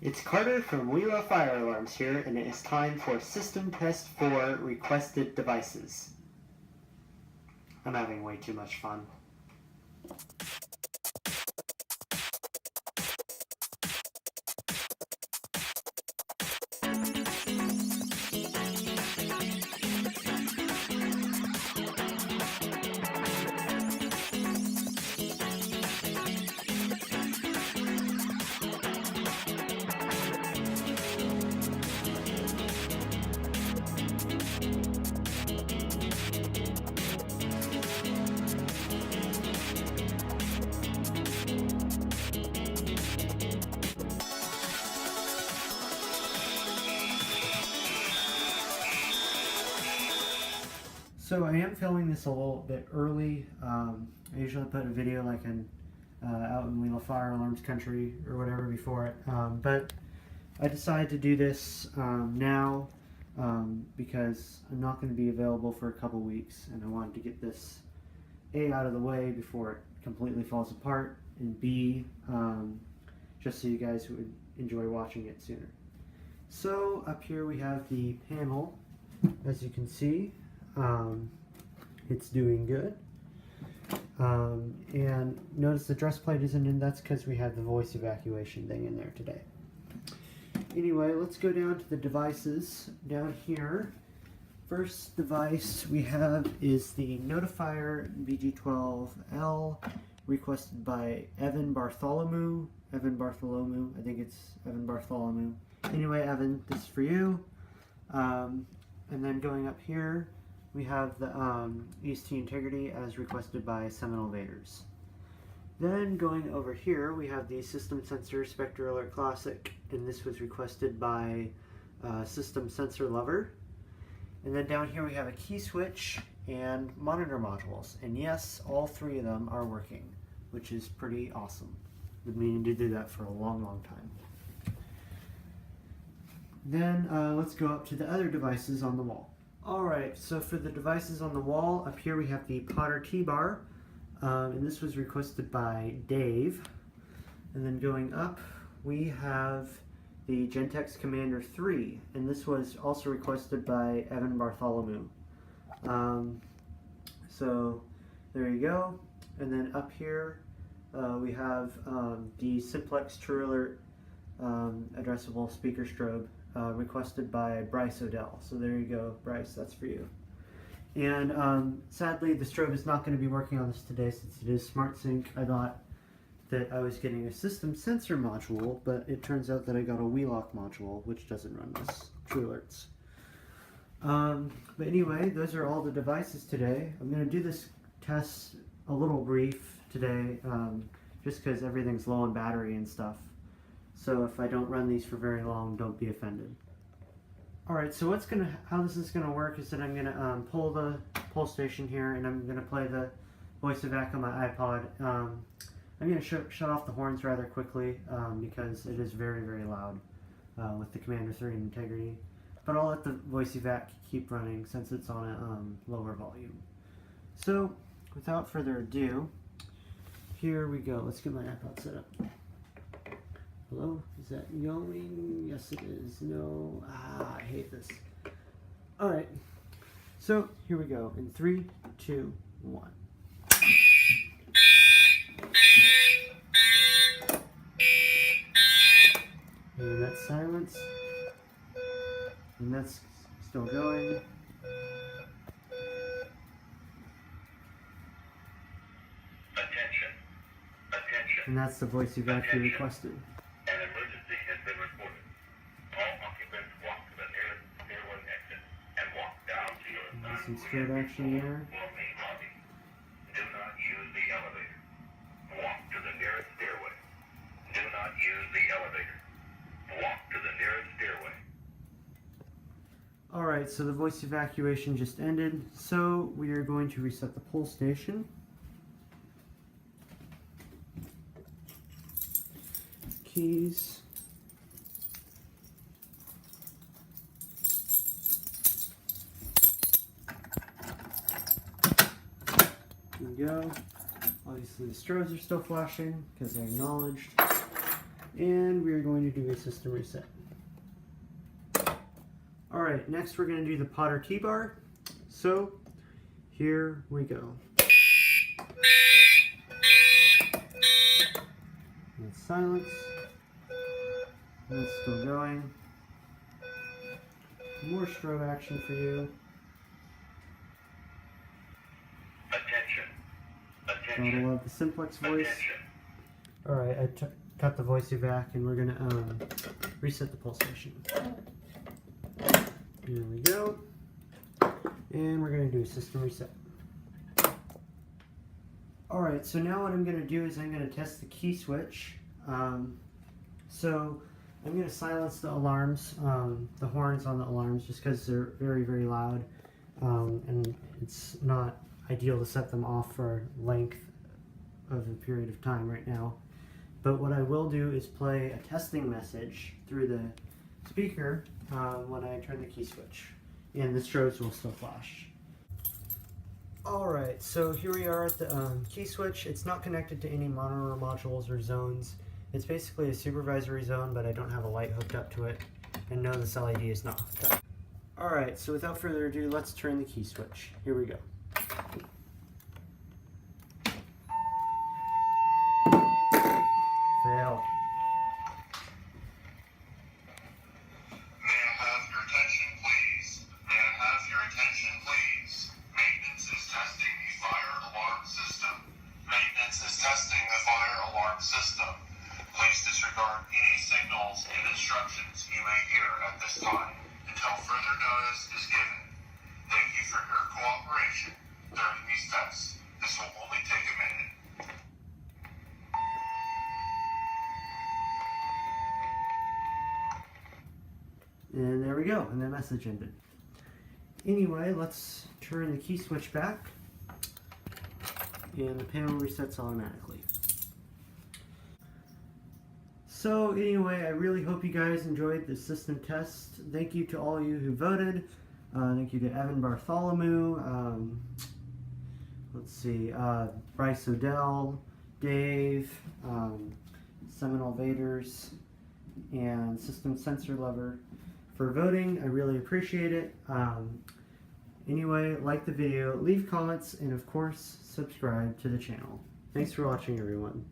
It's Carter from Wheeler Fire Alarms here, and it is time for System Test for Requested Devices. I'm having way too much fun. So I am filming this a little bit early. I usually put a video like out in Wheeler Fire Alarms country or whatever before it, but I decided to do this now because I'm not going to be available for a couple weeks, and I wanted to get this A, out of the way before it completely falls apart, and B, just so you guys would enjoy watching it sooner. So up here we have the panel, as you can see. It's doing good. And notice the dress plate isn't in. That's because we had the voice evacuation thing in there today. Anyway, let's go down to the devices down here. First device we have is the Notifier BG12L, requested by Evan Bartholomew. I think it's Evan Bartholomew. Anyway, Evan, this is for you. And then going up here, we have the EST Integrity as requested by Seminole Vaders. Then going over here, we have the System Sensor Spectre Alert Classic, and this was requested by System Sensor Lover. And then down here we have a key switch and monitor modules, and yes, all three of them are working, which is pretty awesome. Been meaning to do that for a long time. Then let's go up to the other devices on the wall. Alright, so for the devices on the wall, up here we have the Potter T-Bar, and this was requested by Dave. And then going up, we have the Gentex Commander 3, and this was also requested by Evan Bartholomew. So there you go. And then up here, we have the Simplex True Alert addressable speaker strobe, requested by Bryce Odell. So there you go, Bryce, that's for you. And sadly, the strobe is not going to be working on this today since it is SmartSync. I thought that I was getting a system sensor module, but it turns out that I got a Wheelock module, which doesn't run this True Alerts. But anyway, those are all the devices today. I'm going to do this test a little brief today, just because everything's low on battery and stuff. So if I don't run these for very long, don't be offended. Alright, so how this is going to work is that I'm going to pull the pull station here, and I'm going to play the voice evac on my iPod. I'm going to shut off the horns rather quickly because it is very loud with the Commander 3 and Integrity. But I'll let the voice evac keep running since it's on a lower volume. So without further ado, here we go. Let's get my iPod set up. Hello? Is that going? Yes, it is. No. I hate this. Alright. So, here we go. In 3, 2, 1. And that's silence. And that's still going. Attention. And that's the voice evac you requested. An emergency has been reported. All occupants walk to the nearest stairway exit and walk down to your assigned Some straight action there. or main lobby. Do not use the elevator. Walk to the nearest stairway. Do not use the elevator. Walk to the nearest stairway. Alright, so the voice evacuation just ended. So we are going to reset the pull station. Keys. There we go. Obviously the strobes are still flashing because they're acknowledged. And we're going to do a system reset. Alright, next we're going to do the Potter key bar. So, here we go. And silence. And it's still going. More strobe action for you. Attention. Gotta love the simplex voice. Attention. Alright, I cut the voice back and we're gonna reset the pulsation. Here we go. And we're gonna do a system reset. Alright, so now what I'm gonna do is I'm gonna test the key switch. So I'm going to silence the alarms, the horns on the alarms, just because they're very, very loud, and it's not ideal to set them off for length of a period of time right now. But what I will do is play a testing message through the speaker when I turn the key switch, and the strobes will still flash. Alright, so here we are at the key switch. It's not connected to any monitor modules or zones. It's basically a supervisory zone, but I don't have a light hooked up to it, and no, this LED is not hooked up. Alright, so without further ado, let's turn the key switch. Here we go. Fail. May I have your attention, please? May I have your attention, please? Maintenance is testing the fire alarm system. Maintenance is testing the fire alarm system. Please disregard any signals and instructions you may hear at this time until further notice is given. Thank you for your cooperation during these tests. This will only take a minute. And there we go, and the message ended. Anyway, let's turn the key switch back, and the panel resets automatically. So anyway, I really hope you guys enjoyed the system test. Thank you to all you who voted. Thank you to Evan Bartholomew, let's see, Bryce Odell, Dave, Seminole Vaders, and System Sensor Lover for voting. I really appreciate it. Anyway, like the video, leave comments, and of course, subscribe to the channel. Thanks for watching, everyone.